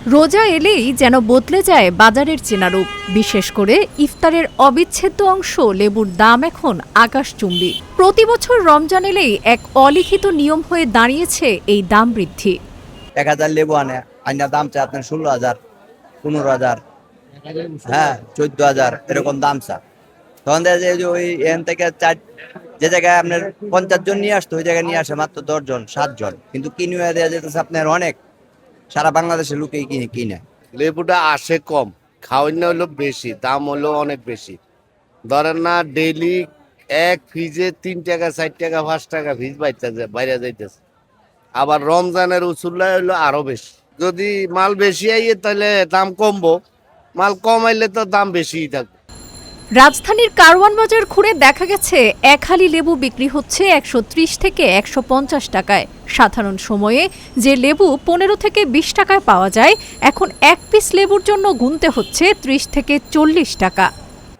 রোজা এলেই যেন বদলে যায় বাজারের চেনারূপ। বিশেষ করে ইফতারের অবিচ্ছেদ্য অংশ লেবুর দাম এখন আকাশচুম্বী। প্রতি বছর রমজান এলেই এক অলিখিত নিয়ম হয়ে দাঁড়িয়েছে এই দাম বৃদ্ধি। 1000 লেবু আইনা দাম চা আপনার 16,000, 15,000, হ্যাঁ 14,000 এরকম দাম চা। তখন দেখা যায় যে ওই এখান থেকে যে জায়গায় আপনার 50 জন নিয়ে আসতো ওই জায়গায় নিয়ে আসে মাত্র 10 জন 7 জন, কিন্তু কিনে দেওয়া যেতেছে আপনার অনেক, সারা বাংলাদেশের লোকেই কিনে। লেবুটা আসে কম, খাওয়ানো হলো বেশি, দাম হলো অনেক বেশি। ধরেন না ডেইলি এক ফ্রিজে 3 টাকা 4 টাকা 5 টাকা ফ্রিজ বাইরে যাইতেছে। আবার রমজানের উসুল্লায় হলো আরো বেশি। যদি মাল বেশি আইয়ে তাহলে দাম কমবো, মাল কম আইলে তো দাম বেশিই থাকবে। রাজধানীর কারওয়ান বাজার ঘুরে দেখা গেছে এক হালি লেবু বিক্রি হচ্ছে 130 থেকে 150 টাকায়। সাধারণ সময়ে যে লেবু 15 থেকে 20 টাকায় পাওয়া যায়, এখন এক পিস লেবুর জন্য গুনতে হচ্ছে 30 থেকে 40 টাকা।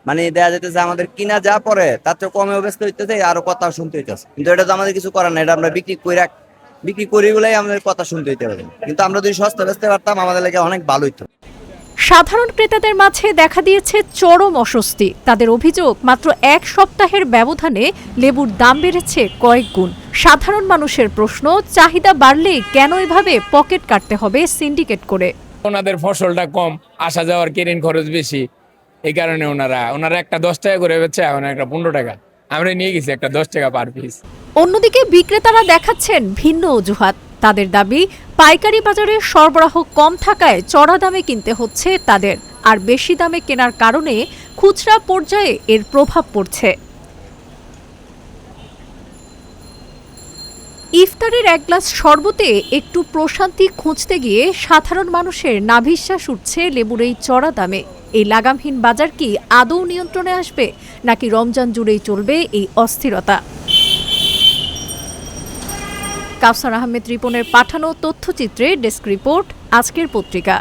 মানে দেখা যেতেছে আমাদের কিনা যা পরে তার চেয়ে কমেও ব্যস্ত হইতেছে, আরো কথা শুনতে হইতেছে। কিন্তু এটা তো আমাদের কিছু করার না, এটা আমরা বিক্রি করি বলেই আমাদের কথা শুনতে হইতে পারে। কিন্তু আমরা যদি সস্তা বেচতে পারতাম আমাদের লাগে অনেক ভালো হইতো। সাধারণ ক্রেতাদের মাঝে দেখা দিয়েছে চরম অস্বস্তি। তাদের অভিযোগ, মাত্র এক সপ্তাহের ব্যবধানে লেবুর দাম বেড়েছে কয়েক গুণ। সাধারণ মানুষের প্রশ্ন, চাহিদা বাড়লেই কেন এভাবে পকেট কাটতে হবে সিন্ডিকেট করে? ওনাদের ফসলটা কম, আসা যাওয়ার কেরিন খরচ বেশি, এই কারণে ওনারা একটা 10 টাকা করে বেচছে, এখন একটা 15 টাকা। আমরা নিয়ে গেছি একটা 10 টাকা পার পিস। অন্যদিকে বিক্রেতারা দেখাচ্ছেন ভিন্ন অজুহাত। তাদের দাবি, পাইকারি বাজারে সরবরাহ কম থাকায় চড়া দামে কিনতে হচ্ছে তাদের, আর বেশি দামে কেনার কারণে খুচরা পর্যায়ে এর প্রভাব পড়ছে। ইফতারের এক গ্লাস শরবতে একটু প্রশান্তি খুঁজতে গিয়ে সাধারণ মানুষের নাভিশ্বাস উঠছে লেবুর এই চড়া দামে। এই লাগামহীন বাজার কি আদৌ নিয়ন্ত্রণে আসবে, নাকি রমজান জুড়েই চলবে এই অস্থিরতা? কাউসার আহমেদ রিপনের পাঠানো তথ্যচিত্রে ডেস্ক রিপোর্ট, আজকের পত্রিকা।